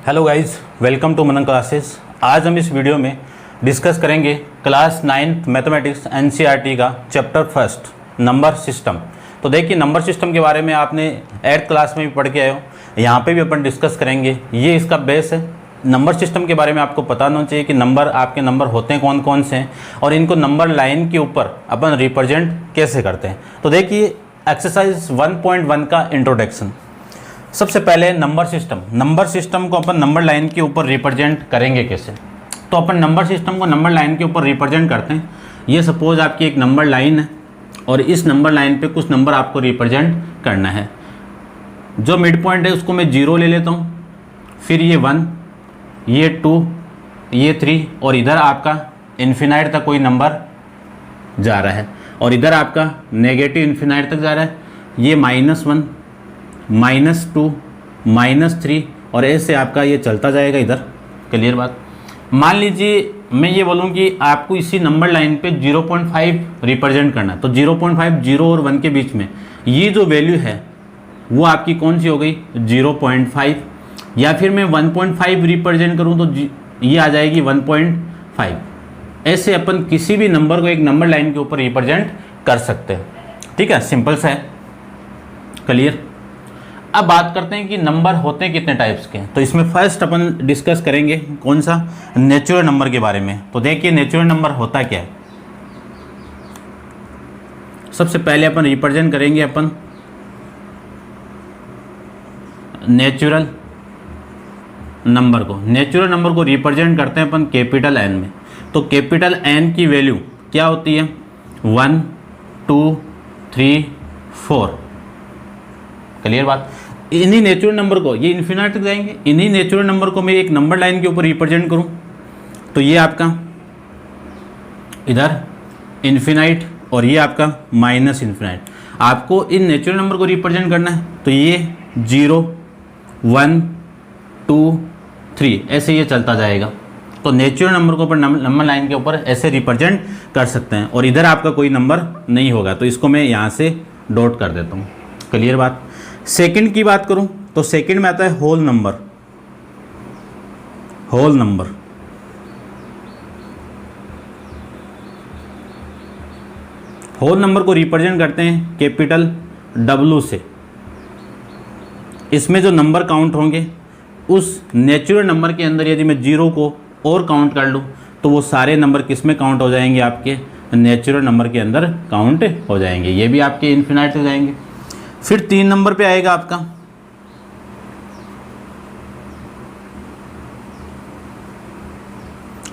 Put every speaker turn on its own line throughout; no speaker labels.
Hello guys, welcome to Manan classes. आज हम इस वीडियो में डिस्कस करेंगे क्लास 9th मैथमेटिक्स एनसीईआरटी का चैप्टर फर्स्ट नंबर सिस्टम। तो देखिए, नंबर सिस्टम के बारे में आपने 8th क्लास में भी पढ़ के आए हो, यहाँ पे भी अपन डिस्कस करेंगे। ये इसका बेस है। नंबर सिस्टम के बारे में आपको पता होना चाहिए कि नंबर, आपके नंबर होते हैं कौन कौन से हैं और इनको नंबर लाइन के ऊपर अपन रिप्रेजेंट कैसे करते हैं। तो देखिए, एक्सरसाइज 1.1 का इंट्रोडक्शन। सबसे पहले नंबर सिस्टम को अपन नंबर लाइन के ऊपर रिप्रेजेंट करेंगे कैसे। तो अपन नंबर सिस्टम को नंबर लाइन के ऊपर रिप्रेजेंट करते हैं। ये सपोज आपकी एक नंबर लाइन है और इस नंबर लाइन पे कुछ नंबर आपको रिप्रेजेंट करना है। जो मिड पॉइंट है उसको मैं 0 ले लेता हूँ, फिर ये 1, ये 2, ये 3 और इधर आपका इन्फिनाइट तक कोई नंबर जा रहा है और इधर आपका नेगेटिव इन्फिनाइट तक जा रहा है। ये -1, -2, -3 और ऐसे आपका ये चलता जाएगा इधर। क्लियर बात। मान लीजिए मैं ये बोलूँ कि आपको इसी नंबर लाइन पे 0.5 रिप्रेजेंट करना है, तो 0.5 0 और 1 के बीच में ये जो वैल्यू है वो आपकी कौन सी हो गई, 0.5। या फिर मैं 1.5 रिप्रेजेंट करूँ तो ये आ जाएगी 1.5। ऐसे अपन किसी भी नंबर को एक नंबर लाइन के ऊपर रिप्रेजेंट कर सकते हैं। ठीक है, सिंपल सा है। क्लियर। अब बात करते हैं कि नंबर होते हैं कितने टाइप्स के। तो इसमें फर्स्ट अपन डिस्कस करेंगे कौन सा, नेचुरल नंबर के बारे में। तो देखिए, नेचुरल नंबर होता क्या है। सबसे पहले अपन रिप्रेजेंट करेंगे अपन नेचुरल नंबर को। नेचुरल नंबर को रिप्रेजेंट करते हैं अपन कैपिटल एन में। तो कैपिटल एन की वैल्यू क्या होती है, 1, 2, 3, 4। क्लियर बात। इन्हीं नेचुरल नंबर को, ये इन्फिनाइट तक जाएंगे, इन्हीं नेचुरल नंबर को मैं एक नंबर लाइन के ऊपर रिप्रेजेंट करूं तो ये आपका इधर इन्फिनाइट और ये आपका माइनस इन्फिनाइट। आपको इन नेचुरल नंबर को रिप्रेजेंट करना है तो ये 0, 1, 2, 3 ऐसे ये चलता जाएगा। तो नेचुरल नंबर को अपन नंबर लाइन के ऊपर ऐसे रिप्रेजेंट कर सकते हैं और इधर आपका कोई नंबर नहीं होगा, तो इसको मैं यहाँ से डॉट कर देता हूँ। क्लियर बात। सेकंड की बात करूं तो सेकंड में आता है होल नंबर। होल नंबर को रिप्रेजेंट करते हैं कैपिटल W से। इसमें जो नंबर काउंट होंगे उस नेचुरल नंबर के अंदर यदि मैं 0 को और काउंट कर लूं तो वो सारे नंबर किस में काउंट हो जाएंगे, आपके नेचुरल नंबर के अंदर काउंट हो जाएंगे। ये भी आपके इन्फिनाइट हो जाएंगे। फिर 3 नंबर पे आएगा आपका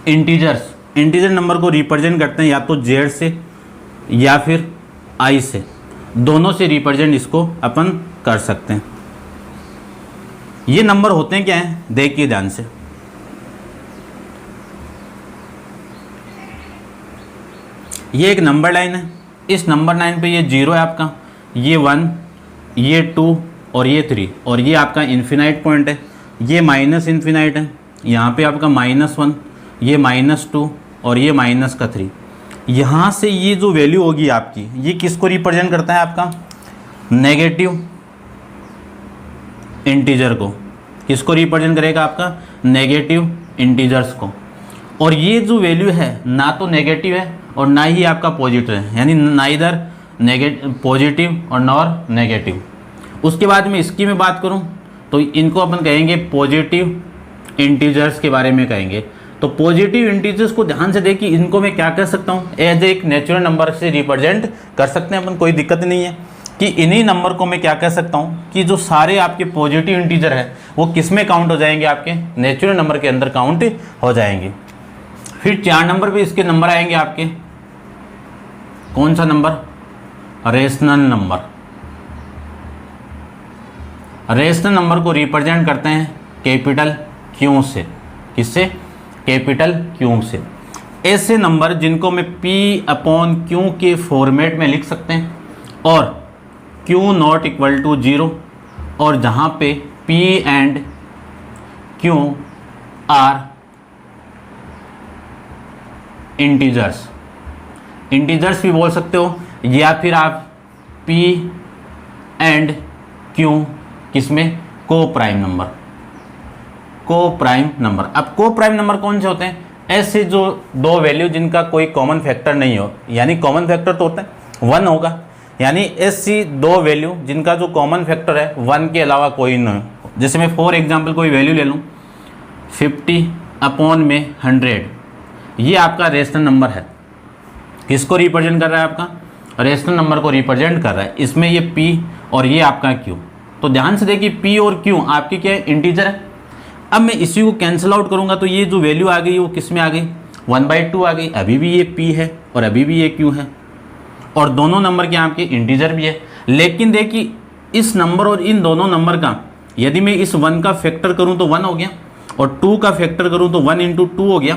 इंटीजर्स। इंटीजर नंबर को रिप्रेजेंट करते हैं या तो Z से या फिर I से, दोनों से रिप्रेजेंट इसको अपन कर सकते हैं। ये नंबर होते हैं क्या हैं, देखिए ध्यान से। ये एक नंबर लाइन है। इस नंबर लाइन पे ये 0 है आपका, ये 1, ये 2 और ये 3 और ये आपका इन्फिनाइट पॉइंट है। ये माइनस इन्फिनाइट है, यहाँ पे आपका -1, ये -2 और ये -3। यहाँ से ये जो वैल्यू होगी आपकी, ये किसको रिप्रेजेंट करता है, आपका नेगेटिव इंटीजर को। किसको रिप्रेजेंट करेगा, आपका नेगेटिव इंटीजर्स को। और ये जो वैल्यू है ना तो नेगेटिव है और ना ही आपका पॉजिटिव है, यानी ना इधर पॉजिटिव और नॉर नेगेटिव। उसके बाद में इसकी मैं बात करूं तो इनको अपन कहेंगे पॉजिटिव इंटीजर्स के बारे में कहेंगे। तो पॉजिटिव इंटीजर्स को ध्यान से देखिए, इनको मैं क्या कह सकता हूं, एज एक नेचुरल नंबर से रिप्रेजेंट कर सकते हैं अपन, कोई दिक्कत नहीं है। कि इन्हीं नंबर को मैं क्या कह सकता हूं कि जो सारे आपके पॉजिटिव इंटीजर है वो किस में काउंट हो जाएंगे, आपके नेचुरल नंबर के अंदर काउंट हो जाएंगे। फिर 4 नंबर पर इसके नंबर आएंगे आपके, कौन सा number, rational number. Rational number को रिप्रेजेंट करते हैं कैपिटल Q से। किससे, कैपिटल Q से। ऐसे नंबर जिनको मैं P/Q के फॉर्मेट में लिख सकते हैं और Q नॉट इक्वल टू 0 और जहाँ पे P and Q are integers भी बोल सकते हो, या फिर आप P एंड Q किसमें, को प्राइम नंबर। को प्राइम नंबर। अब को प्राइम नंबर कौन से होते हैं? ऐसे जो दो वैल्यू जिनका कोई कॉमन फैक्टर नहीं हो, यानी कॉमन फैक्टर तो होता है 1 होगा, यानी ऐसी दो वैल्यू जिनका जो कॉमन फैक्टर है 1 के अलावा कोई नहीं हो। जैसे मैं फॉर एग्जांपल कोई वैल्यू ले लूँ 50/100, ये आपका रेशनल नंबर है। किसको रिप्रेजेंट कर रहा है? आपका रेशनल नंबर को रिप्रेजेंट कर रहा है। इसमें ये p और ये आपका q। तो ध्यान से देखिए p और q आपके क्या है? इंटीजर है। अब मैं इसी को कैंसिल आउट करूंगा तो ये जो वैल्यू आ गई वो किस में आ गई? 1/2 आ गई। अभी भी ये p है और अभी भी ये q है और दोनों नंबर के आपके इंटीजर भी है। लेकिन देखिए इस नंबर और इन दोनों नंबर का यदि मैं इस 1 का फैक्टर करूं तो 1 हो गया और 2 का फैक्टर करूं तो 1 × 2 हो गया।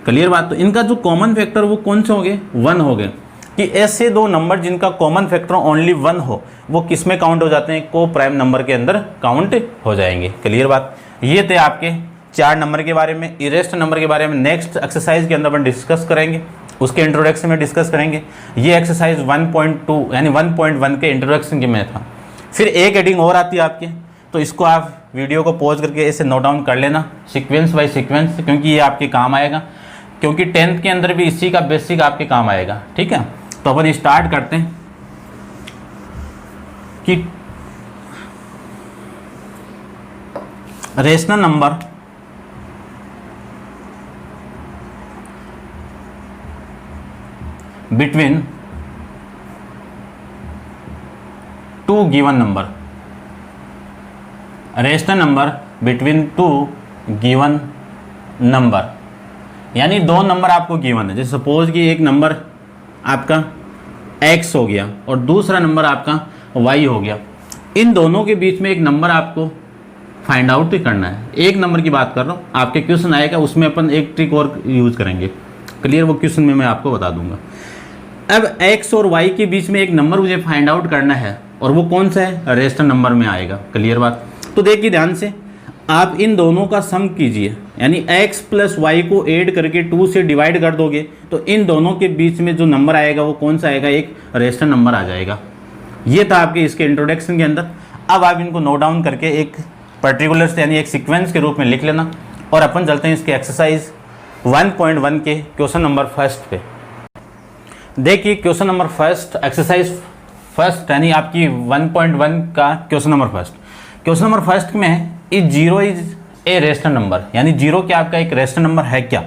क्लियर बात? तो इनका जो कॉमन फैक्टर वो कौन से हो गए? 1 हो गए। कि ऐसे दो नंबर जिनका कॉमन फैक्टर ओनली 1 हो वो किस में काउंट हो जाते हैं? को प्राइम नंबर के अंदर काउंट हो जाएंगे। क्लियर बात? ये थे आपके 4 नंबर के बारे में। इरेस्ट नंबर के बारे में नेक्स्ट एक्सरसाइज के अंदर अपन डिस्कस करेंगे, उसके इंट्रोडक्शन में डिस्कस करेंगे। ये एक्सरसाइज 1.2 यानी 1.1 के इंट्रोडक्शन के में था। फिर एक हेडिंग और आती है आपके, तो इसको आप वीडियो को पॉज करके ऐसे नोट डाउन कर लेना सीक्वेंस बाय सीक्वेंस, क्योंकि ये आपके काम आएगा, क्योंकि 10th के अंदर भी इसी का बेसिक आपके काम आएगा। ठीक है, तो अपन स्टार्ट करते हैं कि rational number between two given number, rational number between two given number, यानी दो नंबर आपको गिवन है। जैसे सपोज कि एक नंबर आपका x हो गया और दूसरा नंबर आपका y हो गया। इन दोनों के बीच में एक नंबर आपको फाइंड आउट करना है। एक नंबर की बात कर रहा हूँ, आपके क्वेश्चन आएगा उसमें अपन एक ट्रिक और यूज करेंगे। क्लियर? वो क्वेश्चन में मैं आपको बता दूंगा। अब x और y के बीच में एक नंबर मुझे फाइंड आउट करना है और वो कौन सा है? रेशनल नंबर में आएगा। क्लियर बात? तो देखिए ध्यान से, आप इन दोनों का सम कीजिए, यानी x प्लस वाई को ऐड करके 2 से डिवाइड कर दोगे तो इन दोनों के बीच में जो नंबर आएगा वो कौन सा आएगा? एक रेशनल नंबर आ जाएगा। ये था आपके इसके इंट्रोडक्शन के अंदर। अब आप इनको नोट डाउन करके एक पर्टिकुलर यानी एक सीक्वेंस के रूप में लिख लेना और अपन चलते हैं इसके एक्सरसाइज 1.1 के क्वेश्चन नंबर फर्स्ट पे। देखिए question number first, exercise first यानी आपकी 1.1 का question number first. Question number first में है is 0 is a rational number, यानी 0 क्या आपका एक रेशनल नंबर है क्या?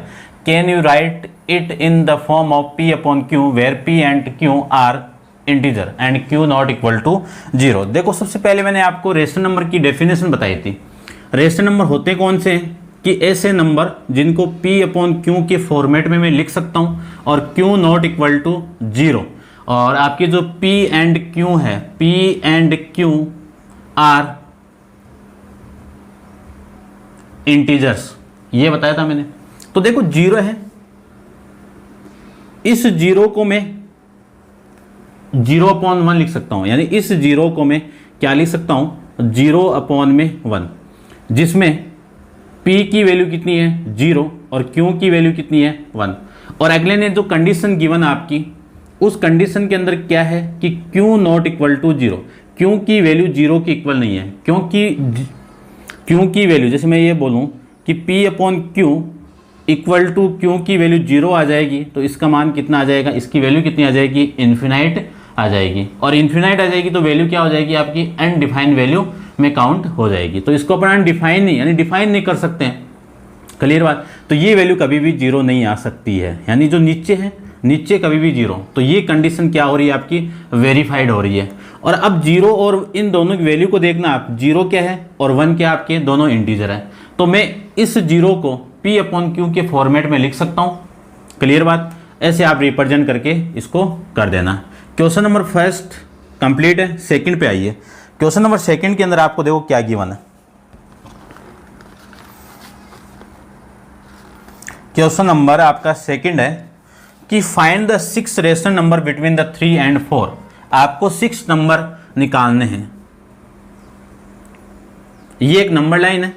Can you write it in the form of p/q where p and q are integer and q not equal to 0। देखो सबसे पहले मैंने आपको रेशनल नंबर की डेफिनेशन बताई थी। रेशनल नंबर होते कौन से हैं? कि ऐसे नंबर जिनको p/q के फॉर्मेट में मैं लिख सकता हूँ और q नॉट इक्वल टू 0, और आपके जो p एंड q है, p and q are integers, ये बताया था मैंने। तो देखो 0 है, इस 0 को मैं 0/1 लिख सकता हूं, यानी इस 0 को मैं क्या लिख सकता हूं? 0/1, जिसमें p की वैल्यू कितनी है? 0 और q की वैल्यू कितनी है? 1। और अगले ने जो कंडीशन गिवन आपकी, उस कंडीशन के अंदर क्या है कि q not equal to 0, q की वैल्यू 0 के इक्वल नहीं है, क्योंकि q की वैल्यू, जैसे मैं ये बोलूं कि p/q इक्वल टू q की वैल्यू 0 आ जाएगी तो इसका मान कितना आ जाएगा? इसकी वैल्यू कितनी आ जाएगी? इन्फिनाइट आ जाएगी। और इन्फिनाइट आ जाएगी तो वैल्यू क्या हो जाएगी? आपकी अनडिफाइंड वैल्यू में काउंट हो जाएगी। तो इसको अपन अनडिफाइन नहीं, यानी डिफाइन नहीं कर सकते हैं। क्लियर बात? तो ये वैल्यू कभी भी 0 नहीं आ सकती है, यानी जो नीचे है, नीचे कभी भी 0। तो ये कंडीशन क्या हो रही है? आपकी वेरीफाइड हो रही है। और अब 0 और इन दोनों की वैल्यू को देखना आप, 0 क्या है और 1 क्या आपके दोनों इंटीजर है। तो मैं इस 0 को p/q के फॉर्मेट में लिख सकता हूँ। क्लियर बात? ऐसे आप रिप्रेजेंट करके इसको कर देना। क्वेश्चन नंबर फर्स्ट कंप्लीट है। सेकंड पे आइए। क्वेश्चन नंबर सेकंड के अंदर आपको देखो क्या गिवन है। क्वेश्चन नंबर आपका सेकंड है कि find the 6 rational number between the 3 and 4। आपको 6 नंबर निकालने हैं। ये एक नंबर लाइन है,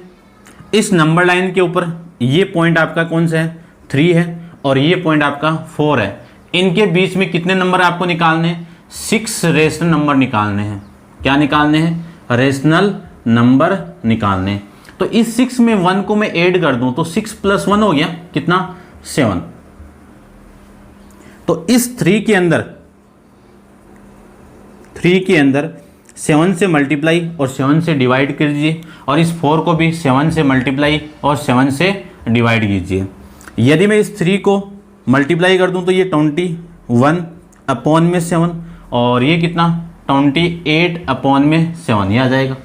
इस नंबर लाइन के ऊपर ये पॉइंट आपका कौन सा है? 3 है और ये पॉइंट आपका 4 है। इनके बीच में कितने नंबर आपको निकालने हैं? 6 रेशनल नंबर निकालने हैं। क्या निकालने हैं? रेशनल नंबर निकालने हैं। तो इस 6 में 1 को मैं ऐड कर दूं तो 6 + 1 हो गया कितना 7। तो इस 3 के अंदर 7 से मल्टीप्लाई और 7 से डिवाइड कर दीजिए और इस 4 को भी 7 से मल्टीप्लाई और 7 से डिवाइड कीजिए। यदि मैं इस 3 को मल्टीप्लाई कर दूं तो ये 21/7 और ये कितना 28/7 ये आ जाएगा।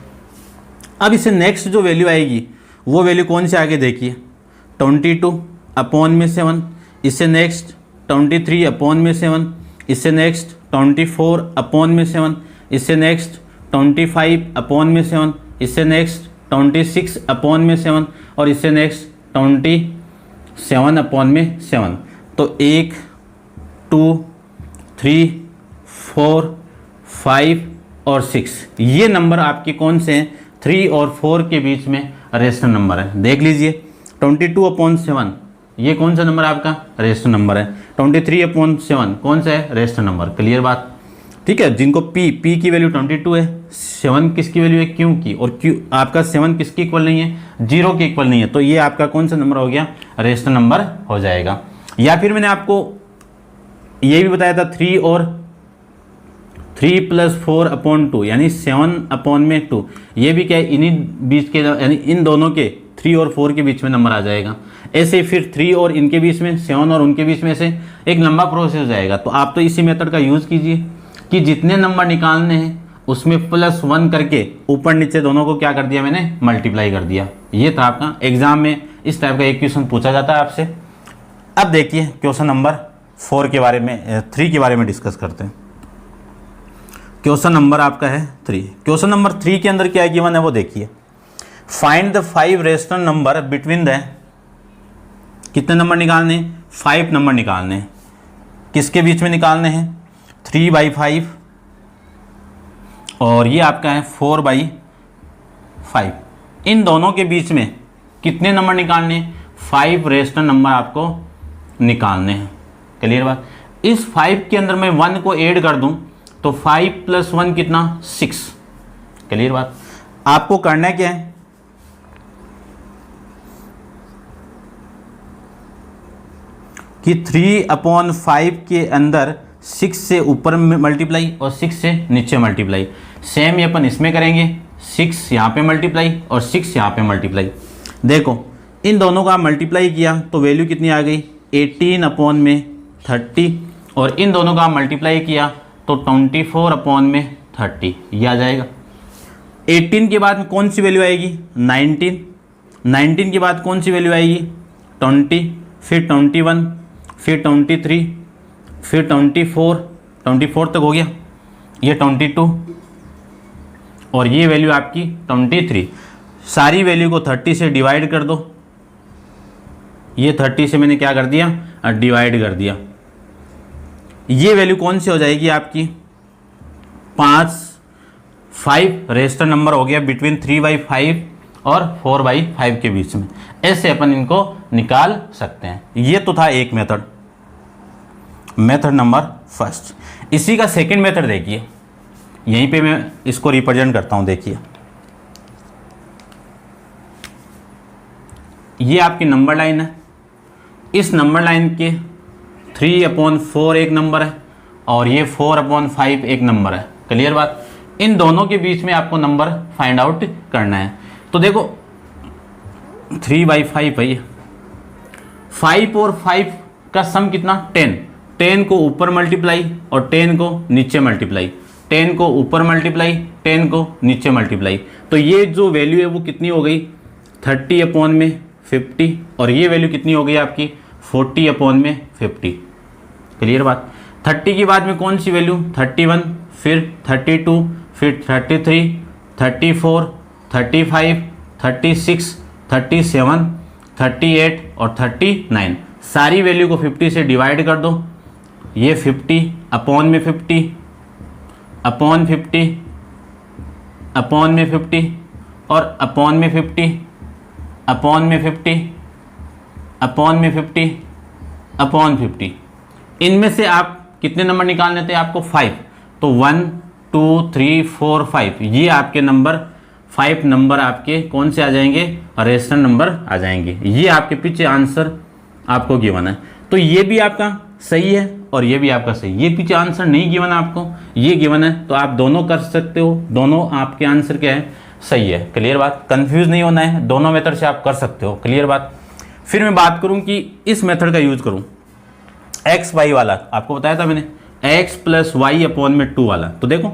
अब इसे नेक्स्ट जो वैल्यू आएगी वो वैल्यू कौन से आगे देखिए 22/7, इससे नेक्स्ट 23/7, इससे नेक्स्ट 24/7, इससे नेक्स्ट 25/7, इससे नेक्स्ट 26/7 और इससे नेक्स्ट 27/7। तो 1 2 3 4 5 और 6 ये नंबर आपके कौन से हैं 3 और 4 के बीच में रेशनल नंबर है। देख लीजिए 22/7 ये कौन सा नंबर आपका रेशनल नंबर है, 23/7 कौन सा है रेशनल नंबर। क्लियर बात, ठीक है। जिनको p की वैल्यू 22 है, 7 किसकी वैल्यू है q की, और q आपका 7 किसकी इक्वल नहीं है 0 के इक्वल नहीं है, तो ये आपका कौन सा नंबर हो गया रेशनल नंबर हो जाएगा। या फिर मैंने आपको ये भी बताया था 3 और 3 + 4/2 यानी 7/2, ये भी क्या है इन्हीं बीच के यानी इन दोनों के 3 और 4 के बीच में नंबर आ जाएगा। ऐसे फिर 3 और इनके बीच में 7 और उनके बीच में से एक लंबा प्रोसेस हो जाएगा। तो आप तो इसी मेथड का यूज़ कीजिए कि जितने नंबर निकालने हैं उसमें +1 करके ऊपर नीचे दोनों को क्या कर दिया मैंने मल्टीप्लाई कर दिया। ये था आपका एग्जाम में इस टाइप का एक क्वेश्चन पूछा जाता है आपसे। अब देखिए क्वेश्चन नंबर 3 के बारे में डिस्कस करते हैं। क्वेश्चन नंबर आपका है 3। क्वेश्चन नंबर 3 के अंदर क्या गिवन है वो देखिए। Find the 5 rational number between the, कितने नंबर निकालने हैं 5 नंबर निकालने हैं। किसके बीच में निकालने हैं 3/5 और ये आपका है 4/5। इन दोनों के बीच में कितने नंबर निकालने हैं 5 रेशनल नंबर आपको निकालने हैं। क्लियर बात। इस 5 के अंदर मैं 1 को ऐड कर दूं तो 5 + 1 कितना 6। क्लियर बात। आपको करना क्या है कि 3/5 के अंदर 6 से ऊपर मल्टीप्लाई और 6 से नीचे मल्टीप्लाई। सेम ये अपन इसमें करेंगे 6 यहाँ पे मल्टीप्लाई और 6 यहाँ पे मल्टीप्लाई। देखो इन दोनों का मल्टीप्लाई किया तो वैल्यू कितनी आ गई 18/30 और इन दोनों का मल्टीप्लाई किया तो 24/30 ये आ जाएगा। 18 के बाद कौन सी वैल्यू आएगी 19 के बाद कौन सी वैल्यू आएगी 20, फिर 21, फिर 23, फिर 24 तक हो गया, ये 22 और ये वैल्यू आपकी 23। सारी वैल्यू को 30 से डिवाइड कर दो। ये 30 से मैंने क्या कर दिया डिवाइड कर दिया। ये वैल्यू कौन सी हो जाएगी आपकी 5 रेशनल नंबर हो गया बिटवीन 3/5 और 4/5 के बीच में। ऐसे अपन इनको निकाल सकते हैं। ये तो था एक मेथड नंबर फर्स्ट। इसी का सेकंड मेथड देखिए, यहीं पे मैं इसको रिप्रेजेंट करता हूं। देखिए ये आपकी नंबर लाइन है। इस नंबर लाइन के 3/4 एक नंबर है और ये 4/5 एक नंबर है। क्लियर बात। इन दोनों के बीच में आपको नंबर फाइंड आउट करना है। तो देखो 3/5 है, 5 और 5 का सम कितना 10 को ऊपर मल्टीप्लाई और 10 को नीचे मल्टीप्लाई, 10 को ऊपर मल्टीप्लाई 10 को नीचे मल्टीप्लाई। तो ये जो वैल्यू है वो कितनी हो गई 30/50 और ये वैल्यू कितनी हो गई आपकी 40/50। क्लियर बात। 30 के बाद में कौन सी वैल्यू 31, फिर 32, फिर 33, 34, 35, 36, 37, 38 और 39। सारी वैल्यू को 50 से डिवाइड कर दो। ये 50/50 अपॉन 50 अपॉन में 50 और अपॉन में 50 अपॉन में 50 अपॉन में 50 अपॉन 50। इनमें से आप कितने नंबर निकालने थे आपको 5। तो 1 2 3 4 5 ये आपके नंबर 5 नंबर आपके कौन से आ जाएंगे, रेशनल नंबर आ जाएंगे। ये आपके पीछे आंसर आपको गिवन है। तो ये भी आपका सही है और ये भी आपका सही। ये पीछे आंसर नहीं गिवन है आपको, ये गिवन है, तो आप दोनों कर सकते हो, दोनों आपके आंसर क्या है, सही है। क्लियर बात, कंफ्यूज नहीं होना है, दोनों मेथड से आप कर सकते हो। क्लियर बात। फिर मैं बात करूं कि इस मेथड का यूज करूं, एक्स वाई वाला आपको बताया था मैंने, एक्स प्लस वाई अपॉन में 2 वाला। तो देखो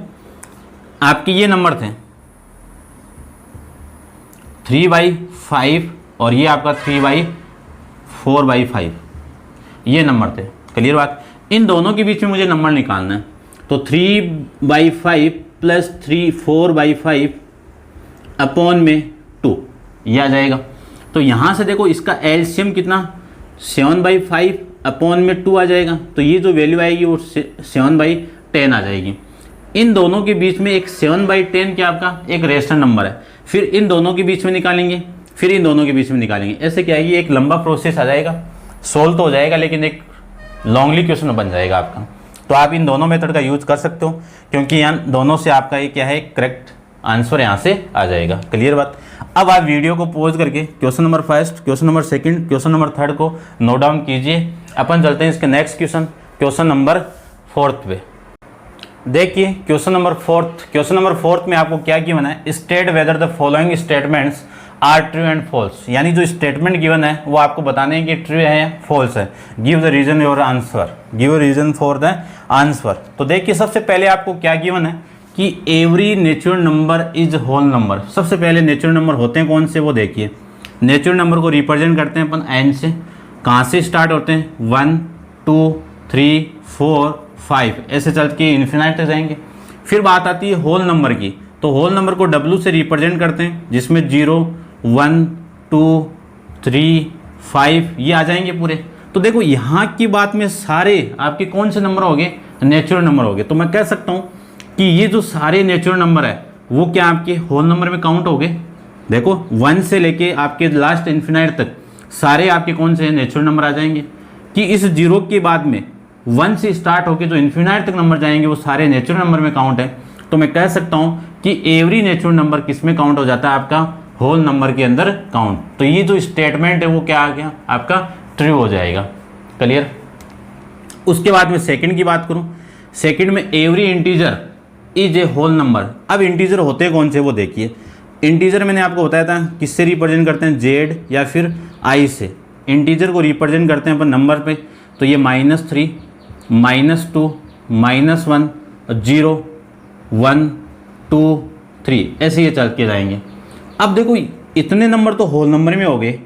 आपके ये नंबर थे 3/5 और ये आपका 3/4/5, ये नंबर थे। क्लियर बात। इन दोनों के बीच में मुझे नंबर निकालना है, तो 3/5 प्लस 4/5 अपॉन में 2 ये आ जाएगा। तो यहाँ से देखो इसका एलसीएम कितना, 7/5 अपॉन में 2 आ जाएगा। तो ये जो वैल्यू आएगी वो 7/10 आ जाएगी। इन दोनों के बीच में एक 7/10 क्या आपका एक रेशनल नंबर है। फिर इन दोनों के बीच में निकालेंगे, फिर इन दोनों के बीच में निकालेंगे। ऐसे क्या है, ये एक लंबा प्रोसेस आ जाएगा, सोल्व तो हो जाएगा लेकिन एक लॉन्गली क्वेश्चन बन जाएगा आपका। तो आप इन दोनों मेथड का यूज कर सकते हो, क्योंकि यहाँ दोनों से आपका ये क्या है, करेक्ट आंसर यहाँ से आ जाएगा। क्लियर बात। अब आप वीडियो को पॉज करके question number first, question number second, question number third को नोट डाउन कीजिए। अपन चलते हैं इसके next question, question number fourth पे। देखिए क्वेश्चन नंबर फोर्थ में आपको क्या गिवन है, state whether the following statements are true and false. यानी जो स्टेटमेंट गिवन है वो आपको बताने हैं कि ट्रू है या फॉल्स है। Give the reason your answer, give reason for the answer. तो देखिए सबसे पहले आपको क्या गिवन है कि every natural number is whole number. सबसे पहले नेचुरल नंबर होते हैं कौन से, वो देखिए। नेचुरल नंबर को रिप्रेजेंट करते हैं अपन एन से। कहाँ से स्टार्ट होते हैं, 1 2 3 4 5 ऐसे चल के इन्फिनाइट तक जाएंगे। फिर बात आती है होल नंबर की, तो होल नंबर को W से रिप्रेजेंट करते हैं, जिसमें 0 1 2 3 5 ये आ जाएंगे पूरे। तो देखो यहाँ की बात में सारे आपके कौन से नंबर हो गए, नेचुरल नंबर हो गए। तो मैं कह सकता हूँ कि ये जो सारे नेचुरल नंबर है वो क्या आपके होल नंबर में काउंट हो गए। देखो 1 से लेके आपके लास्ट इन्फिनाइट तक सारे आपके कौन से नेचुरल नंबर आ जाएंगे, कि इस 0 के बाद में 1 से स्टार्ट होके जो इन्फिनाइट तक नंबर जाएंगे वो सारे नेचुरल नंबर में काउंट है। तो मैं कह सकता हूँ कि एवरी नेचुरल नंबर किस में काउंट हो जाता है, आपका होल नंबर के अंदर काउंट। तो ये जो स्टेटमेंट है वो क्या आ गया, आपका ट्रू हो जाएगा। क्लियर। उसके बाद में सेकंड की बात करूं, सेकंड में every integer is a whole number. अब इंटीजर होते कौन से वो देखिए। इंटीजर मैंने आपको बताया था किससे रिप्रेजेंट करते हैं, जेड या फिर आई से। इंटीजर को रिप्रेजेंट करते हैं अपन नंबर पे, तो ये -3 -2 -1 0 1 2 3 ऐसे ये चल के जाएंगे। अब देखो इतने नंबर तो होल नंबर में हो गए,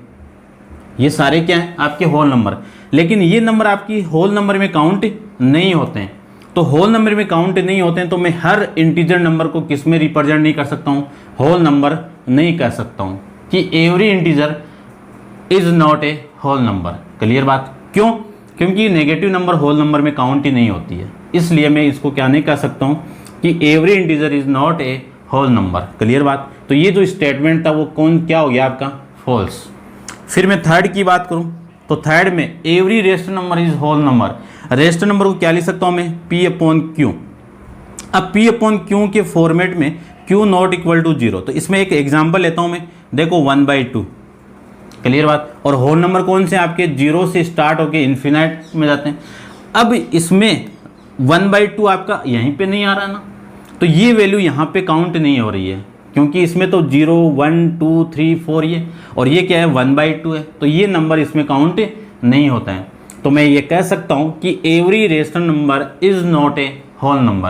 ये सारे क्या हैं आपके होल नंबर, लेकिन ये नंबर आपकी होल नंबर में काउंट नहीं होते हैं। तो होल नंबर में काउंट नहीं होते हैं तो मैं हर इंटीजर नंबर को किस में रिप्रेजेंट नहीं कर सकता हूँ, होल नंबर नहीं कर सकता हूँ, कि every integer is not a whole number. Clear बात। क्यों, क्योंकि नेगेटिव नंबर होल नंबर में काउंट ही नहीं होती है, इसलिए मैं इसको क्या नहीं कर सकता हूँ कि every integer is not a whole number. Clear बात। तो ये जो स्टेटमेंट था वो कौन क्या हो गया आपका, फॉल्स। फिर मैं थर्ड की बात करूं तो थर्ड में every rational number is whole number. Rational number को क्या लिख सकता हूं मैं, P/Q। अब P/Q के फॉर्मेट में Q नॉट इक्वल टू 0। तो इसमें एक एग्जांपल लेता हूं मैं, देखो 1/2। क्लियर बात। और होल नंबर कौन से आपके 0 से स्टार्ट होके इन्फिनाइट में जाते हैं। अब इसमें 1/2 आपका यहीं पे नहीं आ रहा ना, तो ये वैल्यू यहाँ पे काउंट नहीं हो रही है, क्योंकि इसमें तो 0 1 2 3 4 ये, और ये क्या है 1/2 है, तो ये नंबर इसमें काउंट नहीं होता है। तो मैं ये कह सकता हूँ कि every rational number is not a whole number.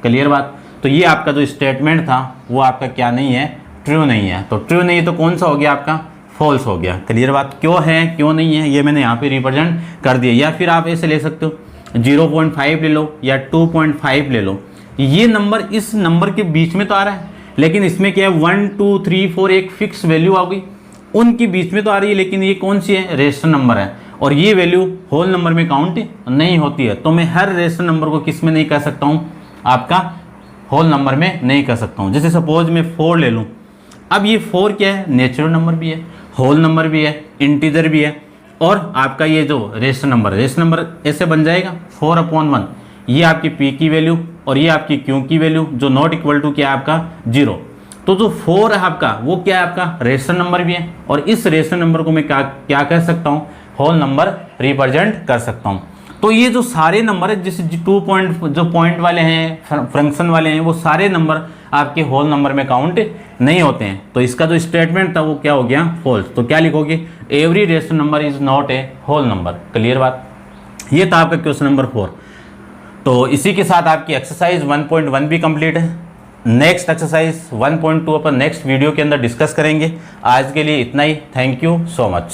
Clear बात। तो ये आपका जो स्टेटमेंट था वो आपका क्या नहीं है, ट्रू नहीं है। तो ट्रू नहीं है तो कौन सा हो गया आपका, फॉल्स हो गया। क्लियर बात। क्यों है क्यों नहीं है ये मैंने यहाँ पे रिप्रेजेंट कर दिया। या फिर आप ऐसे ले सकते हो 0.5 ले लो या 2.5 ले लो, ये नंबर इस नंबर के बीच में तो आ रहा है, लेकिन इसमें क्या है 1 2 3 4 एक फिक्स वैल्यू आ गई, उनके बीच में तो आ रही है, लेकिन ये कौन सी है, रेशनल नंबर है, और ये वैल्यू होल नंबर में काउंट नहीं होती है। तो मैं हर रेशनल नंबर को किस में नहीं कर सकता हूँ, आपका होल नंबर में नहीं कर सकता हूँ। जैसे सपोज मैं 4 ले लूँ, अब ये 4 क्या है, नेचुरल नंबर भी है, होल नंबर भी है, इंटीजर भी है, और आपका ये जो रेशनल नंबर ऐसे बन जाएगा 4/1। ये आपकी P की वैल्यू और ये आपकी Q की वैल्यू जो नॉट इक्वल टू क्या है आपका 0। तो जो 4 है आपका वो क्या है, आपका रेशनल नंबर भी है, और इस रेशनल नंबर को मैं क्या क्या कह सकता हूँ, होल नंबर रिप्रेजेंट कर सकता हूँ। तो ये जो सारे नंबर है, जैसे 2 पॉइंट जो पॉइंट वाले हैं, फ्रैक्शन वाले हैं, वो सारे नंबर आपके होल नंबर में काउंट नहीं होते हैं। तो इसका जो स्टेटमेंट था वो क्या हो गया, फॉल्स। तो क्या लिखोगे, every rational number is not a whole number. Clear बात। ये था आपका क्वेश्चन नंबर 4। तो इसी के साथ आपकी एक्सरसाइज 1.1 भी कंप्लीट है। नेक्स्ट एक्सरसाइज 1.2 अपन नेक्स्ट वीडियो के अंदर डिस्कस करेंगे। आज के लिए इतना ही। Thank you so much.